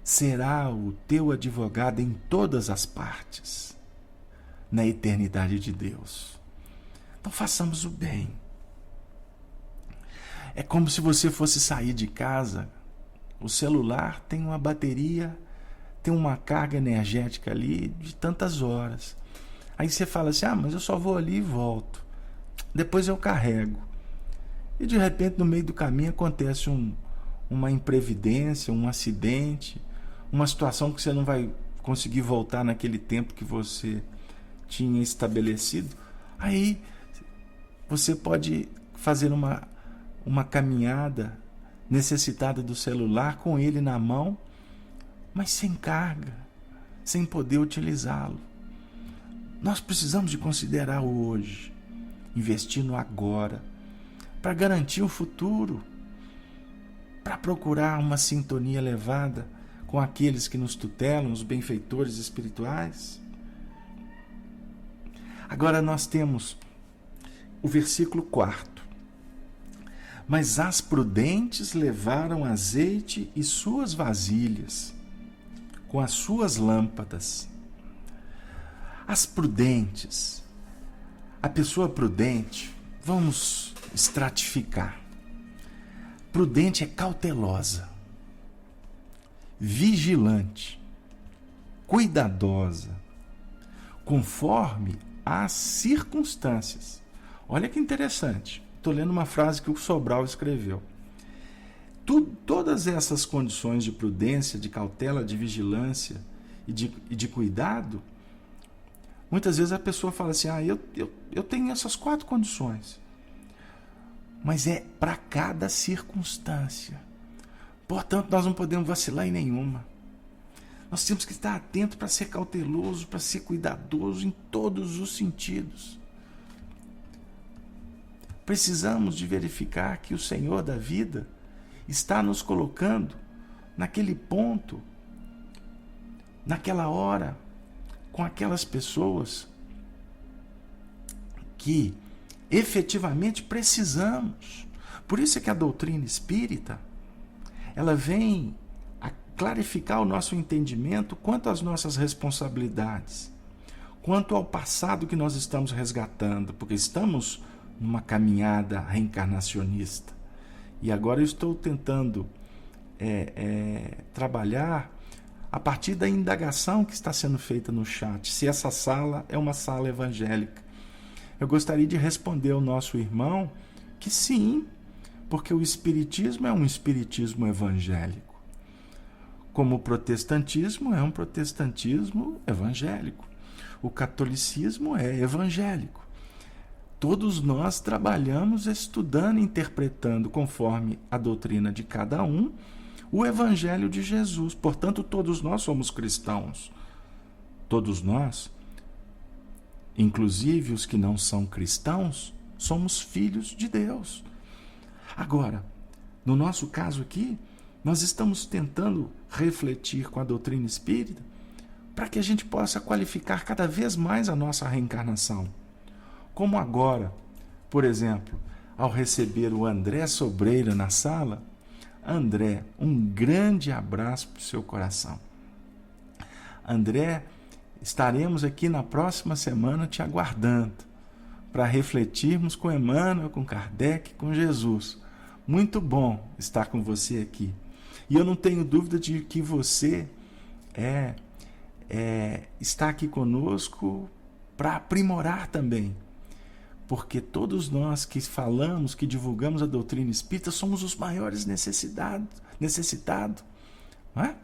será o teu advogado em todas as partes, na eternidade de Deus. Então façamos o bem. É como se você fosse sair de casa, o celular tem uma bateria, tem uma carga energética ali de tantas horas. Aí você fala assim, mas eu só vou ali e volto. Depois eu carrego. E de repente no meio do caminho acontece uma imprevidência, um acidente, uma situação que você não vai conseguir voltar naquele tempo que você tinha estabelecido. Aí você pode fazer uma caminhada necessitada do celular com ele na mão, mas sem carga, sem poder utilizá-lo. Nós precisamos de considerar o hoje, investir no agora, para garantir o futuro, para procurar uma sintonia elevada com aqueles que nos tutelam, os benfeitores espirituais. Agora nós temos o versículo 4. Mas as prudentes levaram azeite e suas vasilhas, com as suas lâmpadas. As prudentes, a pessoa prudente, vamos estratificar. Prudente é cautelosa, vigilante, cuidadosa, conforme as circunstâncias. Olha que interessante, estou lendo uma frase que o Sobral escreveu. Todas essas condições de prudência, de cautela, de vigilância e de cuidado, muitas vezes a pessoa fala assim, eu tenho essas 4 condições. Mas é para cada circunstância. Portanto, nós não podemos vacilar em nenhuma. Nós temos que estar atentos para ser cauteloso, para ser cuidadoso em todos os sentidos. Precisamos de verificar que o Senhor da vida está nos colocando naquele ponto, naquela hora, com aquelas pessoas que efetivamente precisamos. Por isso é que a doutrina espírita, ela vem a clarificar o nosso entendimento quanto às nossas responsabilidades, quanto ao passado que nós estamos resgatando, porque estamos numa caminhada reencarnacionista. E agora eu estou tentando trabalhar a partir da indagação que está sendo feita no chat, se essa sala é uma sala evangélica. Eu gostaria de responder ao nosso irmão que sim, porque o espiritismo é um espiritismo evangélico, como o protestantismo é um protestantismo evangélico, o catolicismo é evangélico. Todos nós trabalhamos estudando e interpretando conforme a doutrina de cada um o Evangelho de Jesus. Portanto, todos nós somos cristãos. Todos nós, inclusive os que não são cristãos, somos filhos de Deus. Agora, no nosso caso aqui, nós estamos tentando refletir com a doutrina espírita para que a gente possa qualificar cada vez mais a nossa reencarnação. Como agora, por exemplo, ao receber o André Sobreira na sala. André, um grande abraço para o seu coração. André, estaremos aqui na próxima semana te aguardando para refletirmos com Emmanuel, com Kardec, com Jesus. Muito bom estar com você aqui. E eu não tenho dúvida de que você está aqui conosco para aprimorar também. Porque todos nós que falamos, que divulgamos a doutrina espírita, somos os maiores necessitados. Não é?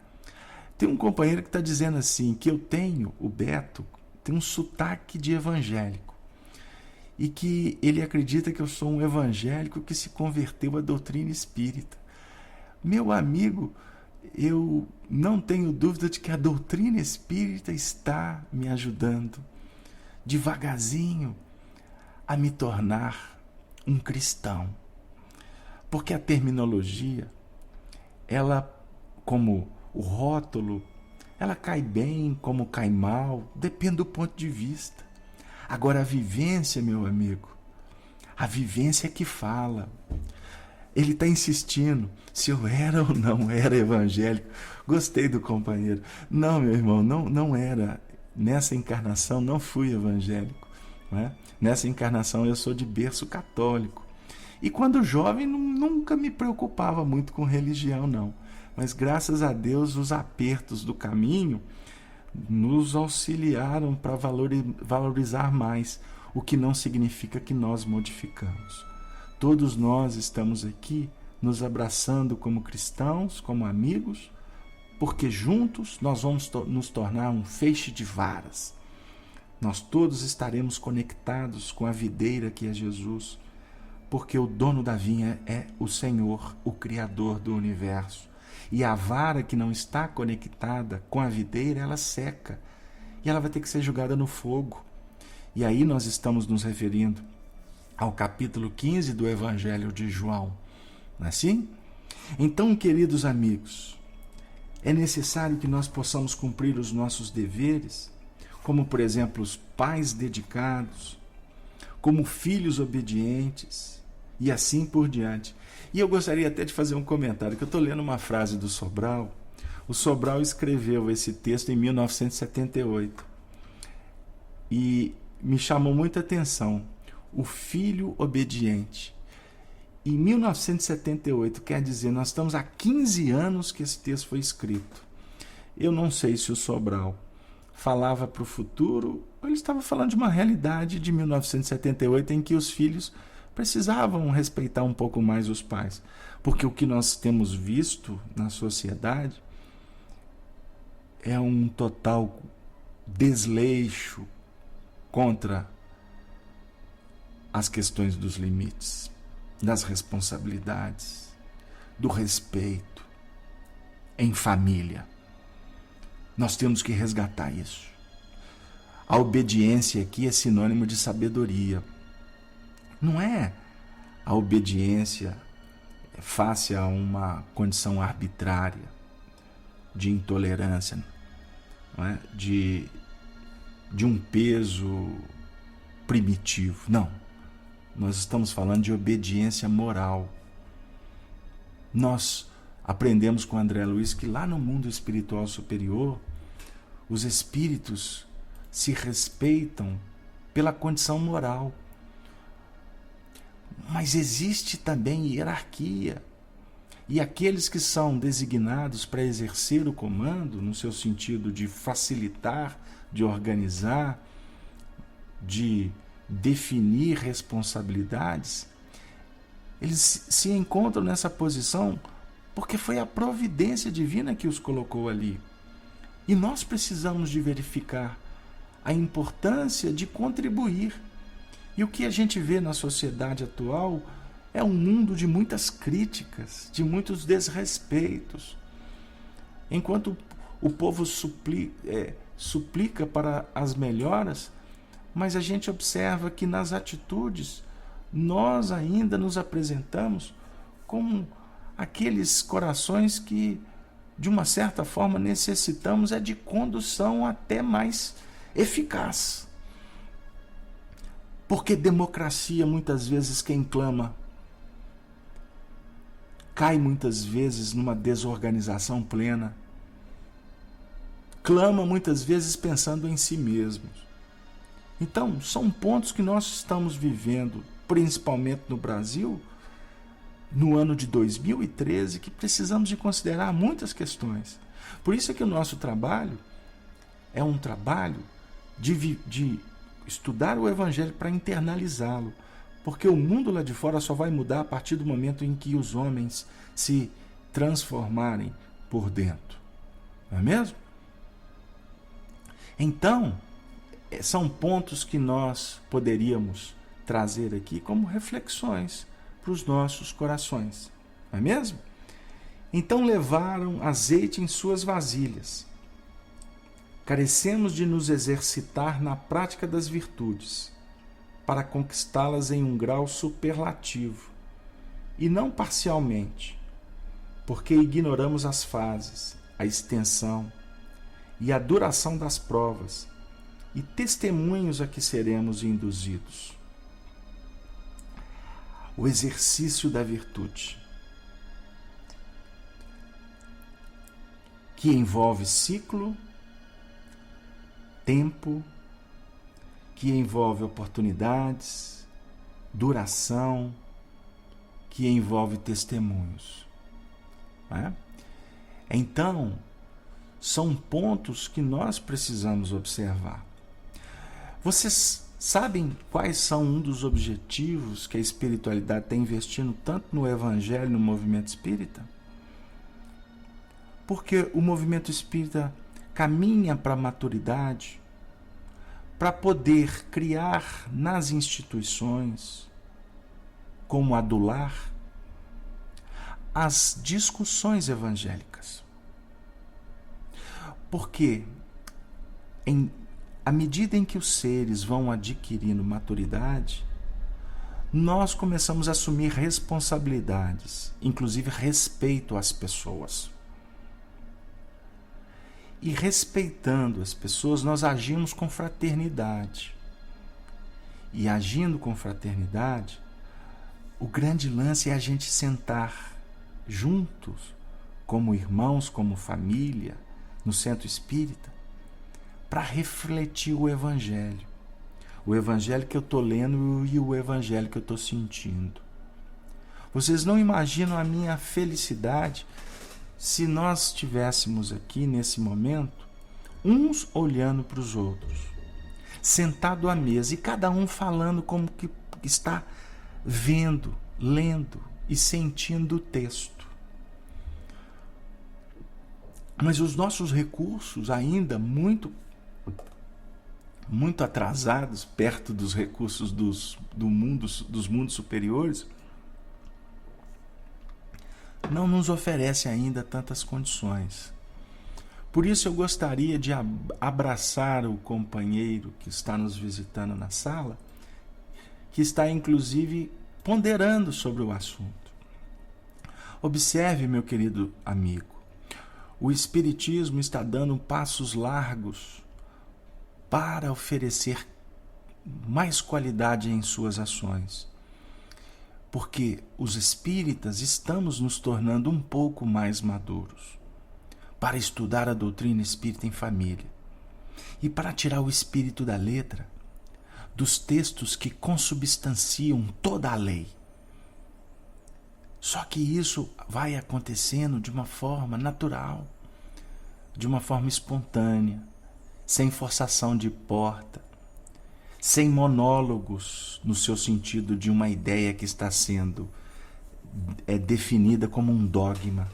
Tem um companheiro que está dizendo assim, que eu tenho, o Beto, tem um sotaque de evangélico. E que ele acredita que eu sou um evangélico que se converteu à doutrina espírita. Meu amigo, eu não tenho dúvida de que a doutrina espírita está me ajudando devagarzinho a me tornar um cristão. Porque a terminologia, ela, como o rótulo, ela cai bem, como cai mal, depende do ponto de vista. Agora a vivência, meu amigo, a vivência é que fala. Ele está insistindo se eu era ou não era evangélico. Gostei do companheiro. Não, meu irmão, não era. Nessa encarnação não fui evangélico. Não é? Nessa encarnação eu sou de berço católico. E quando jovem nunca me preocupava muito com religião, não. Mas graças a Deus os apertos do caminho nos auxiliaram para valorizar mais, o que não significa que nós modificamos. Todos nós estamos aqui nos abraçando como cristãos, como amigos, porque juntos nós vamos nos tornar um feixe de varas. Nós todos estaremos conectados com a videira que é Jesus, porque o dono da vinha é o Senhor, o Criador do universo. E a vara que não está conectada com a videira, ela seca. E ela vai ter que ser jogada no fogo. E aí nós estamos nos referindo ao capítulo 15 do Evangelho de João. Não é assim? Então, queridos amigos, é necessário que nós possamos cumprir os nossos deveres, como, por exemplo, os pais dedicados, como filhos obedientes, e assim por diante. E eu gostaria até de fazer um comentário, que eu estou lendo uma frase do Sobral. O Sobral escreveu esse texto em 1978 e me chamou muita atenção. O filho obediente. Em 1978, quer dizer, nós estamos há 15 anos que esse texto foi escrito. Eu não sei se o Sobral falava para o futuro ou ele estava falando de uma realidade de 1978 em que os filhos precisavam respeitar um pouco mais os pais. Porque o que nós temos visto na sociedade é um total desleixo contra as questões dos limites, das responsabilidades, do respeito em família. Nós temos que resgatar isso. A obediência aqui é sinônimo de sabedoria. Não é a obediência face a uma condição arbitrária de intolerância, não é? de um peso primitivo. Não. Nós estamos falando de obediência moral. Nós aprendemos com André Luiz que lá no mundo espiritual superior, os espíritos se respeitam pela condição moral. Mas existe também hierarquia. E aqueles que são designados para exercer o comando, no seu sentido de facilitar, de organizar, de definir responsabilidades, eles se encontram nessa posição porque foi a providência divina que os colocou ali. E nós precisamos de verificar a importância de contribuir. E o que a gente vê na sociedade atual é um mundo de muitas críticas, de muitos desrespeitos. Enquanto o povo suplica para as melhoras, mas a gente observa que nas atitudes nós ainda nos apresentamos como aqueles corações que, de uma certa forma, necessitamos de condução até mais eficaz. Porque democracia, muitas vezes, quem clama, cai muitas vezes numa desorganização plena. Clama muitas vezes pensando em si mesmos. Então, são pontos que nós estamos vivendo, principalmente no Brasil, no ano de 2013, que precisamos de considerar muitas questões. Por isso é que o nosso trabalho é um trabalho de estudar o Evangelho para internalizá-lo, porque o mundo lá de fora só vai mudar a partir do momento em que os homens se transformarem por dentro. Não é mesmo? Então, são pontos que nós poderíamos trazer aqui como reflexões para os nossos corações. Não é mesmo? Então levaram azeite em suas vasilhas. Carecemos de nos exercitar na prática das virtudes, para conquistá-las em um grau superlativo, e não parcialmente, porque ignoramos as fases, a extensão e a duração das provas e testemunhos a que seremos induzidos. O exercício da virtude, que envolve ciclo, tempo, que envolve oportunidades, duração, que envolve testemunhos. Né? Então, são pontos que nós precisamos observar. Vocês sabem quais são um dos objetivos que a espiritualidade está investindo tanto no Evangelho e no movimento espírita? Porque o movimento espírita caminha para a maturidade, para poder criar nas instituições, como a do lar, as discussões evangélicas. Porque à medida em que os seres vão adquirindo maturidade, nós começamos a assumir responsabilidades, inclusive respeito às pessoas. E respeitando as pessoas, nós agimos com fraternidade. E agindo com fraternidade, o grande lance é a gente sentar juntos, como irmãos, como família, no centro espírita, para refletir o Evangelho. O Evangelho que eu estou lendo e o Evangelho que eu estou sentindo. Vocês não imaginam a minha felicidade se nós estivéssemos aqui nesse momento, uns olhando para os outros, sentado à mesa e cada um falando como que está vendo, lendo e sentindo o texto. Mas os nossos recursos ainda muito atrasados, perto dos recursos dos mundos superiores, não nos oferece ainda tantas condições. Por isso eu gostaria de abraçar o companheiro que está nos visitando na sala, que está inclusive ponderando sobre o assunto. Observe, meu querido amigo, o Espiritismo está dando passos largos para oferecer mais qualidade em suas ações. Porque os espíritas estamos nos tornando um pouco mais maduros para estudar a doutrina espírita em família e para tirar o espírito da letra dos textos que consubstanciam toda a lei. Só que isso vai acontecendo de uma forma natural, de uma forma espontânea, sem forçação de porta, sem monólogos no seu sentido de uma ideia que está sendo definida como um dogma,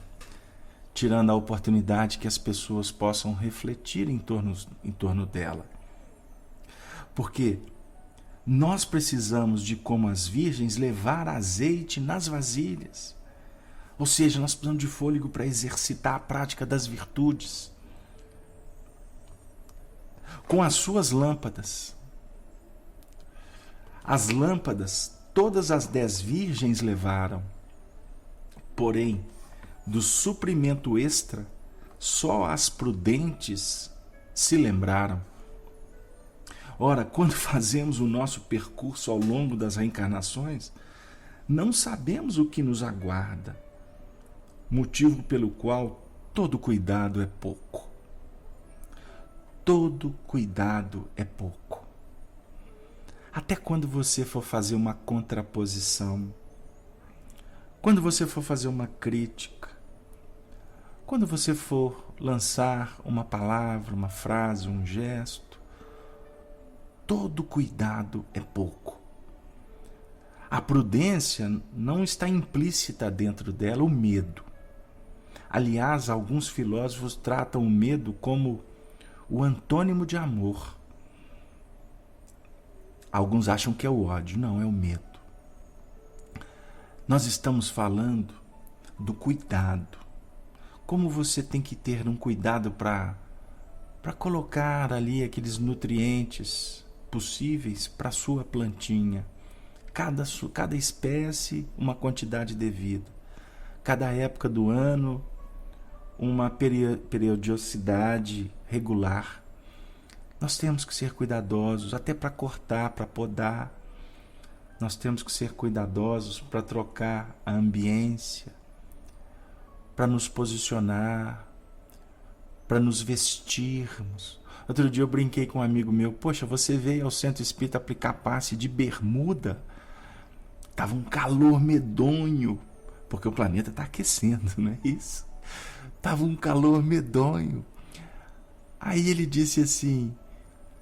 tirando a oportunidade que as pessoas possam refletir em torno dela. Porque nós precisamos de, como as virgens, levar azeite nas vasilhas. Ou seja, nós precisamos de fôlego para exercitar a prática das virtudes. Com as suas lâmpadas. As lâmpadas, todas as 10 virgens levaram. Porém, do suprimento extra, só as prudentes se lembraram. Ora, quando fazemos o nosso percurso ao longo das reencarnações, não sabemos o que nos aguarda, motivo pelo qual todo cuidado é pouco. Todo cuidado é pouco. Até quando você for fazer uma contraposição, quando você for fazer uma crítica, quando você for lançar uma palavra, uma frase, um gesto, todo cuidado é pouco. A prudência não está implícita dentro dela o medo. Aliás, alguns filósofos tratam o medo como o antônimo de amor. Alguns acham que é o ódio. Não, é o medo. Nós estamos falando do cuidado. como você tem que ter um cuidado para colocar ali aqueles nutrientes possíveis para a sua plantinha. Cada espécie, uma quantidade devida. Cada época do ano, uma periodicidade regular. Nós temos que ser cuidadosos, até para cortar, para podar. Nós temos que ser cuidadosos para trocar a ambiência, para nos posicionar, para nos vestirmos. Outro dia eu brinquei com um amigo meu, poxa, você veio ao centro espírita aplicar passe de bermuda? Tava um calor medonho, porque o planeta está aquecendo, não é isso? Tava um calor medonho. Aí ele disse assim,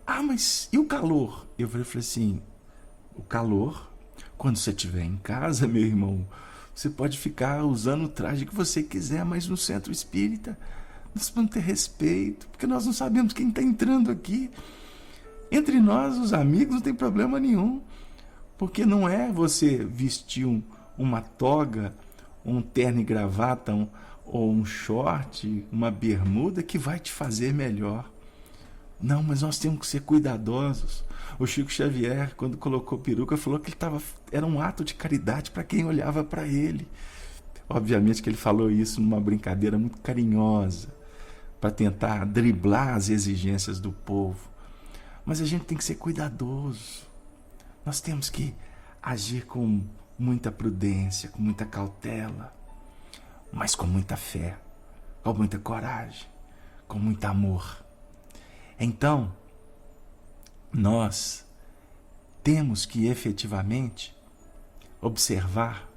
mas e o calor? Eu falei assim, o calor, quando você estiver em casa, meu irmão, você pode ficar usando o traje que você quiser, mas no centro espírita nós vamos ter respeito, porque nós não sabemos quem está entrando aqui. Entre nós, os amigos, não tem problema nenhum, porque não é você vestir uma toga, um terno e gravata, ou um short, uma bermuda que vai te fazer melhor. Não, mas nós temos que ser cuidadosos. O Chico Xavier, quando colocou peruca, falou que era um ato de caridade para quem olhava para ele. Obviamente que ele falou isso numa brincadeira muito carinhosa, para tentar driblar as exigências do povo. Mas a gente tem que ser cuidadoso. Nós temos que agir com muita prudência, com muita cautela, mas com muita fé, com muita coragem, com muito amor. Então, nós temos que efetivamente observar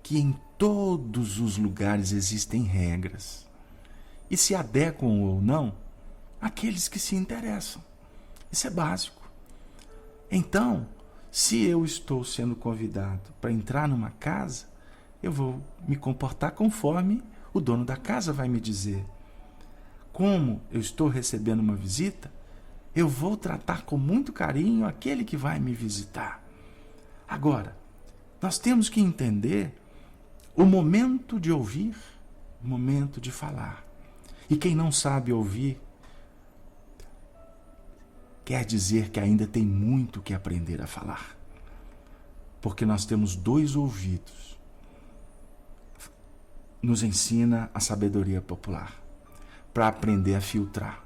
que em todos os lugares existem regras e se adequam ou não àqueles que se interessam. Isso é básico. Então, se eu estou sendo convidado para entrar numa casa, eu vou me comportar conforme o dono da casa vai me dizer. Como eu estou recebendo uma visita, eu vou tratar com muito carinho aquele que vai me visitar. Agora, nós temos que entender o momento de ouvir, o momento de falar. E quem não sabe ouvir, quer dizer que ainda tem muito que aprender a falar. Porque nós temos 2 ouvidos. Nos ensina a sabedoria popular para aprender a filtrar,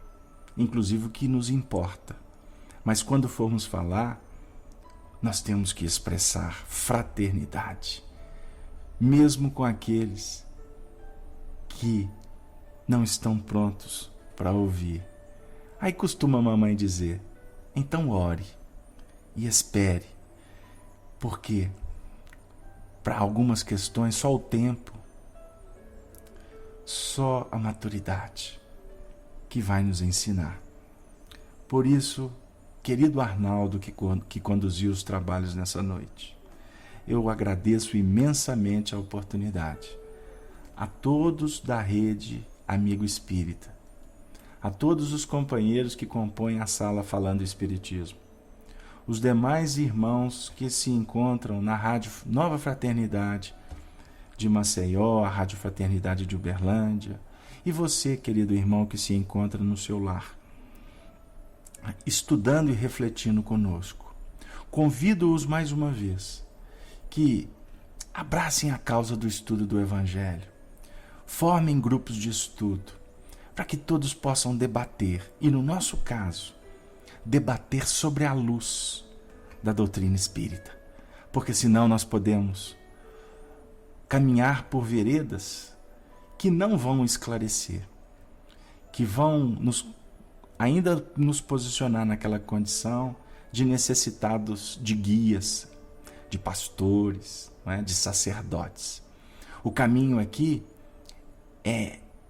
inclusive o que nos importa. Mas quando formos falar, nós temos que expressar fraternidade, mesmo com aqueles que não estão prontos para ouvir. Aí costuma a mamãe dizer, então ore e espere, porque para algumas questões só o tempo, só a maturidade que vai nos ensinar. Por isso, querido Arnaldo, que conduziu os trabalhos nessa noite, eu agradeço imensamente a oportunidade. A todos da rede Amigo Espírita, a todos os companheiros que compõem a sala Falando Espiritismo, os demais irmãos que se encontram na Rádio Nova Fraternidade de Maceió, a Rádio Fraternidade de Uberlândia, e você, querido irmão, que se encontra no seu lar, estudando e refletindo conosco. Convido-os mais uma vez que abracem a causa do estudo do Evangelho, formem grupos de estudo, para que todos possam debater, e no nosso caso, debater sobre a luz da doutrina espírita, porque senão nós podemos caminhar por veredas que não vão esclarecer, que vão ainda nos posicionar naquela condição de necessitados de guias, de pastores, não é? De sacerdotes. O caminho aqui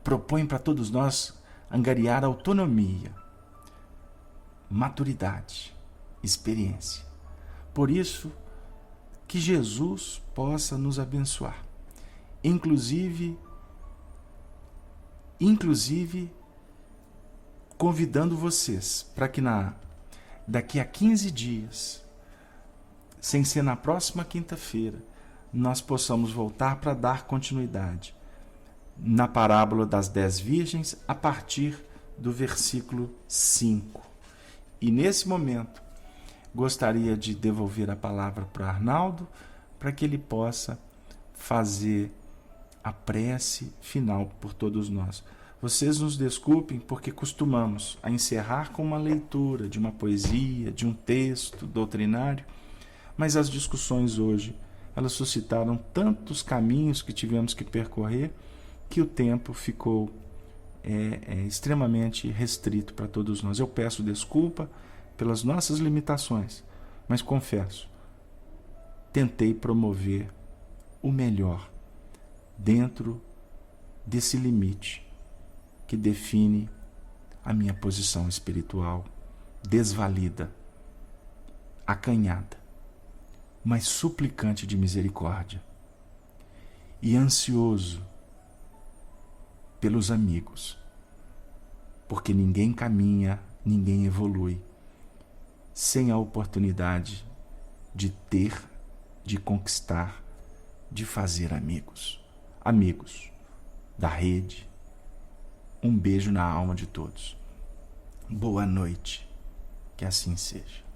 propõe para todos nós angariar autonomia, maturidade, experiência. Por isso, que Jesus possa nos abençoar, inclusive convidando vocês para que daqui a 15 dias, sem ser na próxima quinta-feira, nós possamos voltar para dar continuidade na parábola das 10 virgens, a partir do versículo 5. E nesse momento, gostaria de devolver a palavra para Arnaldo, para que ele possa fazer a prece final por todos nós. Vocês nos desculpem porque costumamos a encerrar com uma leitura de uma poesia, de um texto doutrinário, mas as discussões hoje, elas suscitaram tantos caminhos que tivemos que percorrer, que o tempo ficou extremamente restrito para todos nós. Eu peço desculpa pelas nossas limitações, mas confesso, tentei promover o melhor dentro desse limite que define a minha posição espiritual desvalida, acanhada, mas suplicante de misericórdia e ansioso pelos amigos, porque ninguém caminha, ninguém evolui sem a oportunidade de ter, de conquistar, de fazer amigos. Amigos da rede, um beijo na alma de todos. Boa noite, que assim seja.